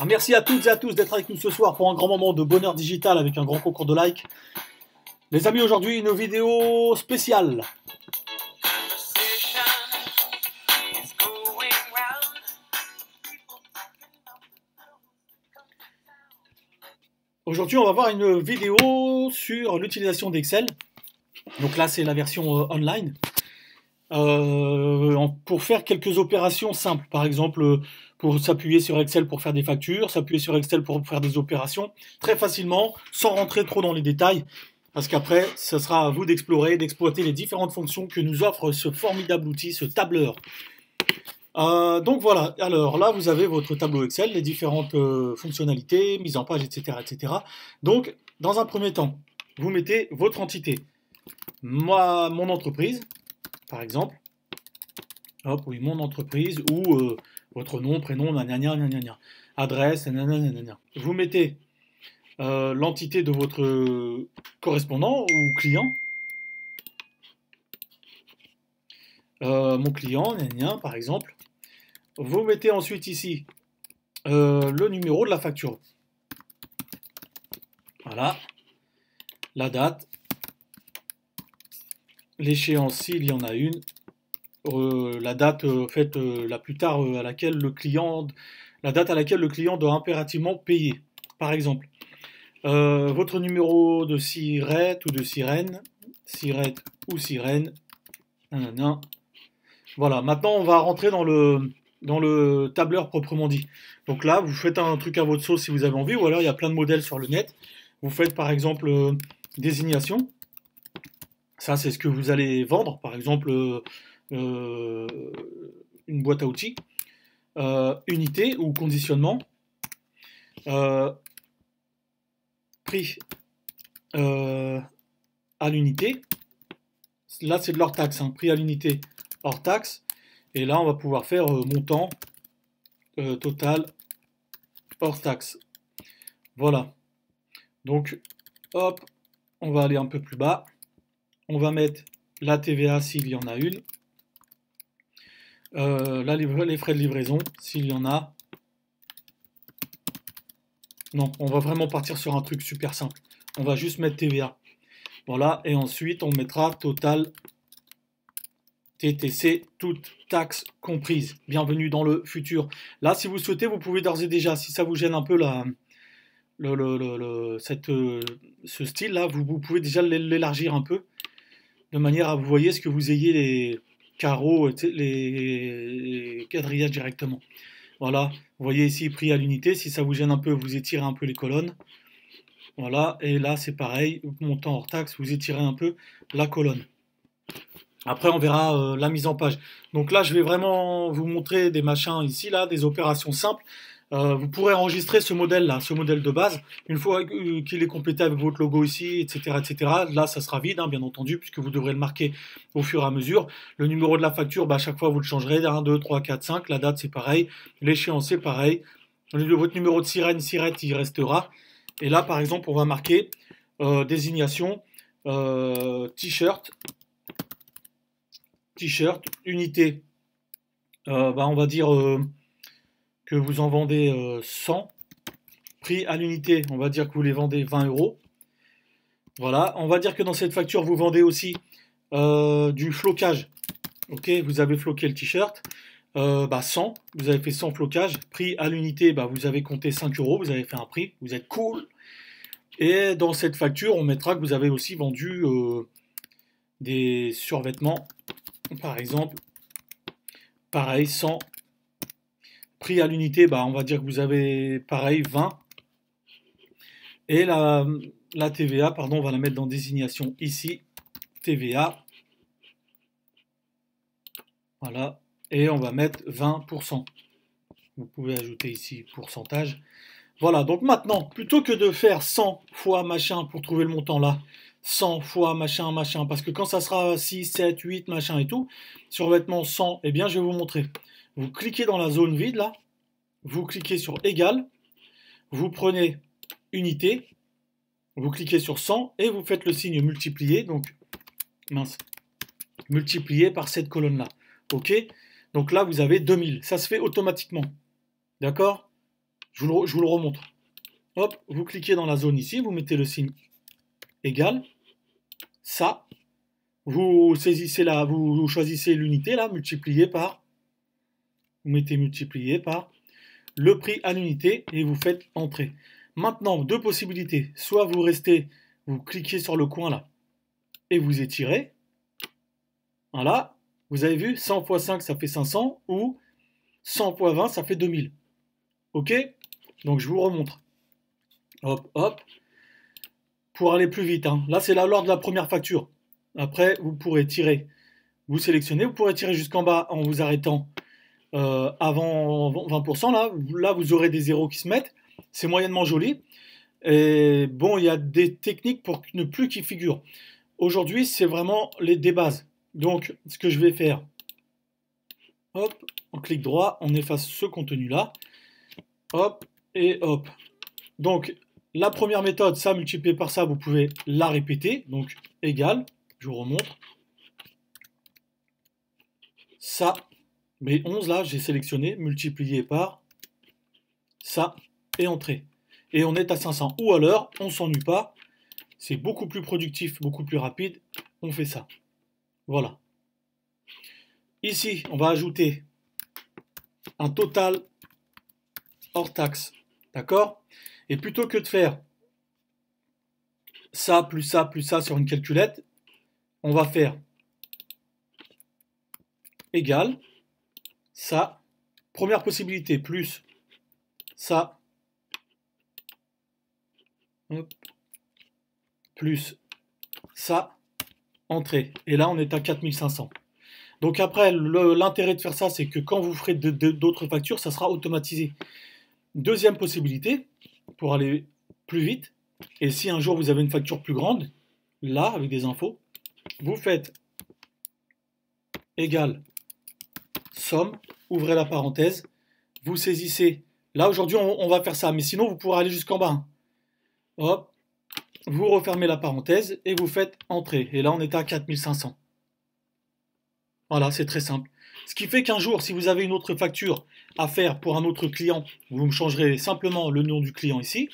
Merci à toutes et à tous d'être avec nous ce soir pour un grand moment de bonheur digital avec un grand concours de likes. Les amis, aujourd'hui une vidéo spéciale. Aujourd'hui, on va voir une vidéo sur l'utilisation d'Excel. Donc là, c'est la version online. Pour faire quelques opérations simples. Par exemple, pour s'appuyer sur Excel pour faire des factures, s'appuyer sur Excel pour faire des opérations, très facilement, sans rentrer trop dans les détails. Parce qu'après, ce sera à vous d'explorer, d'exploiter les différentes fonctions que nous offre ce formidable outil, ce tableur. Donc voilà, alors là vous avez votre tableau Excel, les différentes fonctionnalités, mise en page, etc., etc. Donc, dans un premier temps, vous mettez votre entité. Moi, mon entreprise, par exemple. Hop, oui, mon entreprise, ou votre nom, prénom, nanana, nanana, adresse, nanana, nanana. Vous mettez l'entité de votre correspondant ou client. Mon client, nanana, par exemple. Vous mettez ensuite ici le numéro de la facture. Voilà. La date. L'échéance s'il y en a une. La date faite la plus tard à laquelle le client, la date à laquelle le client doit impérativement payer. Par exemple, votre numéro de sirette ou de sirène, sirette ou sirène. Nanana. Voilà. Maintenant, on va rentrer dans le tableur proprement dit. Donc là, vous faites un truc à votre sauce si vous avez envie, ou alors il y a plein de modèles sur le net. Vous faites par exemple désignation. Ça, c'est ce que vous allez vendre. Par exemple, une boîte à outils. Unité ou conditionnement. Prix à l'unité. Là, c'est de l'hors taxe. Hein. Prix à l'unité hors taxe. Et là, on va pouvoir faire montant total hors taxe. Voilà. Donc, hop, on va aller un peu plus bas. On va mettre la TVA s'il y en a une. Là, les frais de livraison, s'il y en a. Non, on va vraiment partir sur un truc super simple. On va juste mettre TVA. Voilà, et ensuite, on mettra total TTC, toutes taxes comprises. Bienvenue dans le futur. Là, si vous souhaitez, vous pouvez d'ores et déjà, si ça vous gêne un peu ce style-là, vous pouvez déjà l'élargir un peu, de manière à vous voyez ce que vous ayez les carreaux, les quadrillages directement. Voilà, vous voyez ici prix à l'unité, si ça vous gêne un peu, vous étirez un peu les colonnes. Voilà, et là c'est pareil, montant hors taxe, vous étirez un peu la colonne. Après on verra la mise en page. Donc là je vais vraiment vous montrer des machins ici, là, des opérations simples. Vous pourrez enregistrer ce modèle-là, ce modèle de base, une fois qu'il est complété avec votre logo ici, etc., etc. Là, ça sera vide, hein, bien entendu, puisque vous devrez le marquer au fur et à mesure. Le numéro de la facture, à chaque fois, vous le changerez. 1, 2, 3, 4, 5. La date, c'est pareil. L'échéance, c'est pareil. Votre numéro de sirène, sirette, il restera. Et là, par exemple, on va marquer désignation, t-shirt, unité. On va dire que vous en vendez 100. Prix à l'unité, on va dire que vous les vendez 20 euros. Voilà, on va dire que dans cette facture, vous vendez aussi du flocage. Ok, vous avez floqué le t-shirt. 100, vous avez fait 100 flocages. Prix à l'unité, vous avez compté 5 euros, vous avez fait un prix, vous êtes cool. Et dans cette facture, on mettra que vous avez aussi vendu des survêtements. Par exemple, pareil, 100. Prix à l'unité, on va dire que vous avez pareil, 20. Et la TVA, pardon, on va la mettre dans désignation ici, TVA. Voilà, et on va mettre 20%. Vous pouvez ajouter ici pourcentage. Voilà, donc maintenant, plutôt que de faire 100 fois machin pour trouver le montant là, 100 fois machin, machin, parce que quand ça sera 6, 7, 8, machin et tout, survêtement 100, eh bien je vais vous montrer. Vous cliquez dans la zone vide là, vous cliquez sur égal, vous prenez unité, vous cliquez sur 100 et vous faites le signe multiplié, donc mince, multiplié par cette colonne là. Ok, donc là vous avez 2000, ça se fait automatiquement. D'accord? Je vous le remontre. Hop, vous cliquez dans la zone ici, vous mettez le signe égal, ça, vous saisissez là, vous choisissez l'unité là, multiplié par, vous mettez multiplié par le prix à l'unité et vous faites entrer. Maintenant, deux possibilités. Soit vous restez, vous cliquez sur le coin là et vous étirez. Voilà, vous avez vu, 100 x 5 ça fait 500 ou 100 x 20 ça fait 2000. Ok? Donc je vous remontre. Hop, hop. Pour aller plus vite, hein. Là c'est lors de la première facture. Après, vous pourrez tirer. Vous sélectionnez, vous pourrez tirer jusqu'en bas en vous arrêtant avant 20%. Là, vous aurez des zéros qui se mettent. C'est moyennement joli. Et bon, il y a des techniques pour ne plus qu'ils figurent. Aujourd'hui, c'est vraiment des bases. Donc, ce que je vais faire, hop, on clique droit, on efface ce contenu-là. Hop, et hop. Donc, la première méthode, ça multiplié par ça, vous pouvez la répéter. Donc, égal, je vous remontre. Ça, mais 11 là, j'ai sélectionné, multiplié par ça et entrée. Et on est à 500. Ou alors, on s'ennuie pas, c'est beaucoup plus productif, beaucoup plus rapide, on fait ça. Voilà. Ici, on va ajouter un total hors taxe. D'accord? Et plutôt que de faire ça, plus ça, plus ça sur une calculette, on va faire égal, ça, première possibilité, plus ça, hop, plus ça, entrée. Et là, on est à 4500. Donc après, l'intérêt de faire ça, c'est que quand vous ferez d'autres factures, ça sera automatisé. Deuxième possibilité, pour aller plus vite, et si un jour vous avez une facture plus grande, là, avec des infos, vous faites égal somme, ouvrez la parenthèse, vous saisissez. Là, aujourd'hui, on va faire ça, mais sinon, vous pourrez aller jusqu'en bas. Hein. Hop, vous refermez la parenthèse et vous faites entrer. Et là, on est à 4500. Voilà, c'est très simple. Ce qui fait qu'un jour, si vous avez une autre facture à faire pour un autre client, vous me changerez simplement le nom du client ici,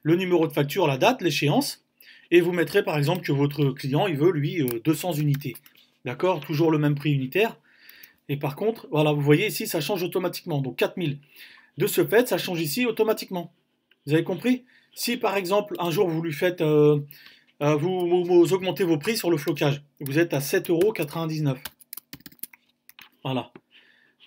le numéro de facture, la date, l'échéance, et vous mettrez par exemple que votre client, il veut lui 200 unités. D'accord? Toujours le même prix unitaire. Et par contre, voilà, vous voyez ici, ça change automatiquement. Donc 4000. De ce fait, ça change ici automatiquement. Vous avez compris? Si par exemple, un jour, vous lui faites, vous augmentez vos prix sur le flocage, vous êtes à 7,99 €. Voilà.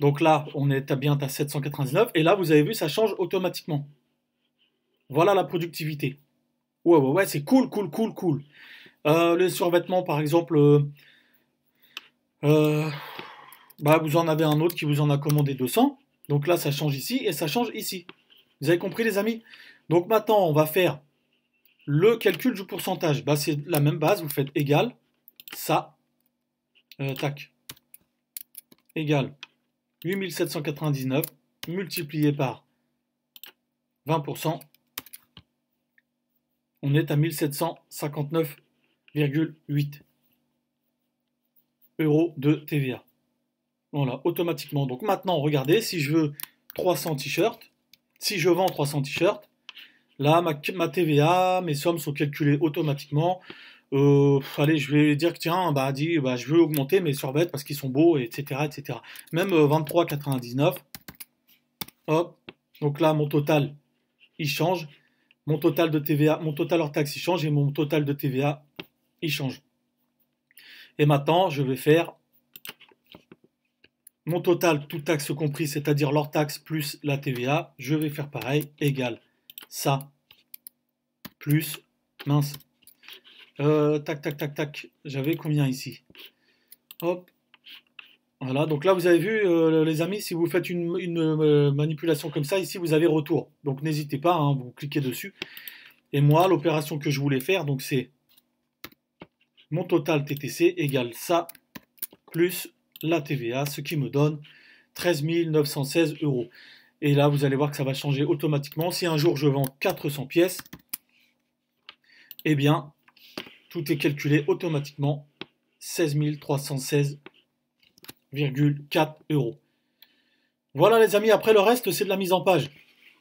Donc là, on est bien à 799. Et là, vous avez vu, ça change automatiquement. Voilà la productivité. Ouais, ouais, ouais, c'est cool, cool, cool, cool. Les survêtements, par exemple, euh, bah, vous en avez un autre qui vous en a commandé 200. Donc là, ça change ici et ça change ici. Vous avez compris, les amis? Donc maintenant, on va faire le calcul du pourcentage. Bah, c'est la même base. Vous faites égal, ça, tac, égal 8799 multiplié par 20%. On est à 1759,8 € de TVA. Voilà, automatiquement. Donc maintenant, regardez, si je veux 300 t-shirts, si je vends 300 t-shirts, là, ma TVA, mes sommes sont calculées automatiquement. Allez, je vais dire que tiens, je veux augmenter mes survêtements parce qu'ils sont beaux, etc., etc. Même 23,99. Hop. Donc là, mon total, il change. Mon total de TVA, mon total hors taxe, il change et mon total de TVA, il change. Et maintenant, je vais faire mon total, tout taxe compris, c'est-à-dire l'hors taxe plus la TVA. Je vais faire pareil, égal ça plus, mince, tac, tac, tac, tac, j'avais combien ici? Hop, voilà, donc là vous avez vu les amis, si vous faites une manipulation comme ça, ici vous avez retour. Donc n'hésitez pas, hein, vous cliquez dessus. Et moi, l'opération que je voulais faire, donc c'est mon total TTC égale ça plus la TVA, ce qui me donne 13 916 €. Et là, vous allez voir que ça va changer automatiquement. Si un jour je vends 400 pièces, eh bien, tout est calculé automatiquement. 16 316,4 €. Voilà les amis, après le reste, c'est de la mise en page.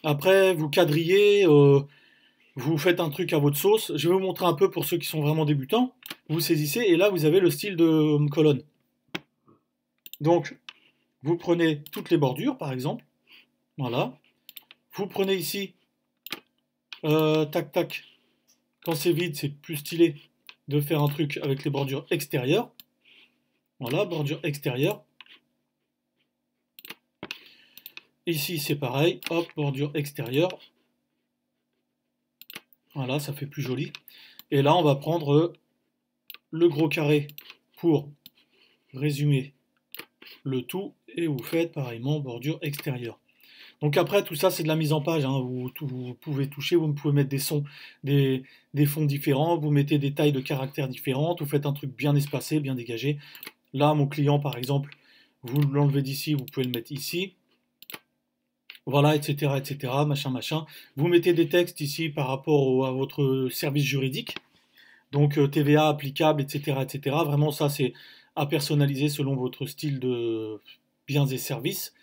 Après, vous quadrillez, vous faites un truc à votre sauce. Je vais vous montrer un peu pour ceux qui sont vraiment débutants. Vous saisissez et là, vous avez le style de colonne. Donc, vous prenez toutes les bordures, par exemple. Voilà. Vous prenez ici, tac, tac. Quand c'est vide, c'est plus stylé de faire un truc avec les bordures extérieures. Voilà, bordure extérieure. Ici, c'est pareil. Hop, bordure extérieure. Voilà, ça fait plus joli. Et là, on va prendre le gros carré pour résumer le tout. Et vous faites pareillement bordure extérieure. Donc après, tout ça, c'est de la mise en page, hein. Vous pouvez toucher, vous pouvez mettre des sons, des fonds différents, vous mettez des tailles de caractères différentes, vous faites un truc bien espacé, bien dégagé. Là, mon client, par exemple, vous l'enlevez d'ici, vous pouvez le mettre ici. Voilà, etc., etc., machin, machin. Vous mettez des textes ici par rapport à votre service juridique. Donc TVA applicable, etc., etc. Vraiment, ça, c'est à personnaliser selon votre style de biens et services.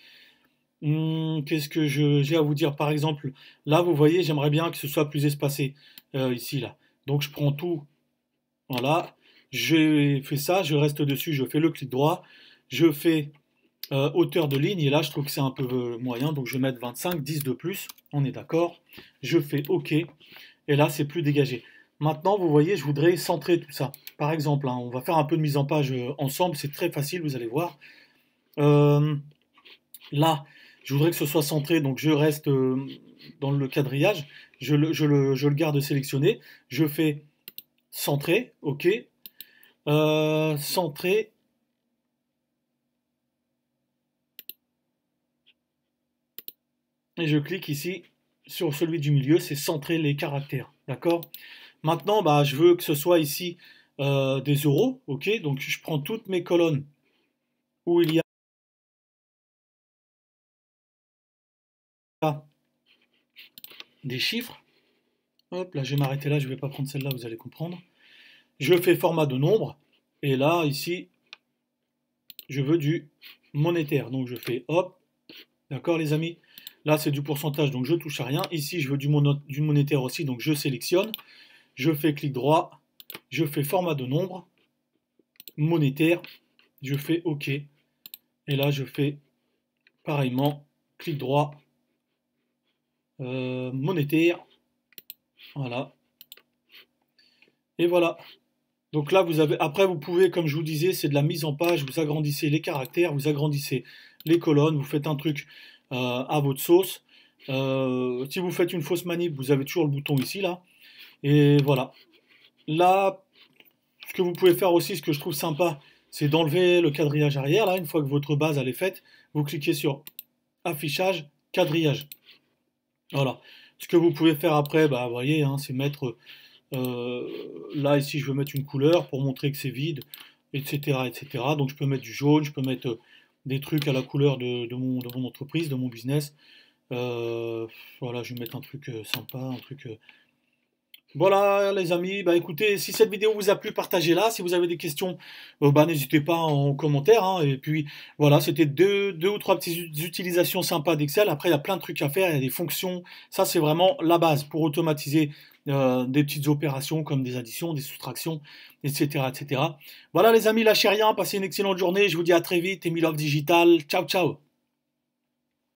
Qu'est-ce que j'ai à vous dire? Par exemple, là, vous voyez, j'aimerais bien que ce soit plus espacé, ici, là. Donc, je prends tout, voilà. J'ai fait ça, je reste dessus, je fais le clic droit, je fais hauteur de ligne, et là, je trouve que c'est un peu moyen, donc je vais mettre 25, 10 de plus, on est d'accord. Je fais OK, et là, c'est plus dégagé. Maintenant, vous voyez, je voudrais centrer tout ça. Par exemple, hein, on va faire un peu de mise en page ensemble, c'est très facile, vous allez voir. Euh, Là, je voudrais que ce soit centré, donc je reste dans le quadrillage, je le garde sélectionné, je fais centrer, OK, centrer, et je clique ici sur celui du milieu, c'est centrer les caractères, d'accord? Maintenant, bah, je veux que ce soit ici des euros, OK, donc je prends toutes mes colonnes où il y a des chiffres. Hop, là je vais m'arrêter là, je ne vais pas prendre celle-là, vous allez comprendre. Je fais format de nombre, et là, ici, je veux du monétaire. Donc je fais hop, d'accord les amis? Là c'est du pourcentage, donc je touche à rien. Ici je veux du monétaire aussi, donc je sélectionne. Je fais clic droit, je fais format de nombre, monétaire, je fais OK. Et là je fais pareillement, clic droit, monétaire, voilà. Et voilà. Donc là, vous avez. Après, vous pouvez, comme je vous disais, c'est de la mise en page. Vous agrandissez les caractères, vous agrandissez les colonnes, vous faites un truc à votre sauce. Si vous faites une fausse manip, vous avez toujours le bouton ici, là. Et voilà. Là, ce que vous pouvez faire aussi, ce que je trouve sympa, c'est d'enlever le quadrillage arrière. Là, une fois que votre base elle est faite, vous cliquez sur affichage, quadrillage. Voilà. Ce que vous pouvez faire après, bah, vous voyez, hein, c'est mettre là, ici, je veux mettre une couleur pour montrer que c'est vide, etc., etc. Donc, je peux mettre du jaune, je peux mettre des trucs à la couleur de mon entreprise, de mon business. Voilà, je vais mettre un truc sympa, un truc. Voilà, les amis. Bah, écoutez, si cette vidéo vous a plu, partagez-la. Si vous avez des questions, bah, n'hésitez pas en commentaire, hein. Et puis, voilà, c'était deux ou trois petites utilisations sympas d'Excel. Après, il y a plein de trucs à faire, il y a des fonctions. Ça, c'est vraiment la base pour automatiser des petites opérations comme des additions, des soustractions, etc., etc. Voilà, les amis, lâchez rien. Passez une excellente journée. Je vous dis à très vite. Emilov Digital. Ciao, ciao.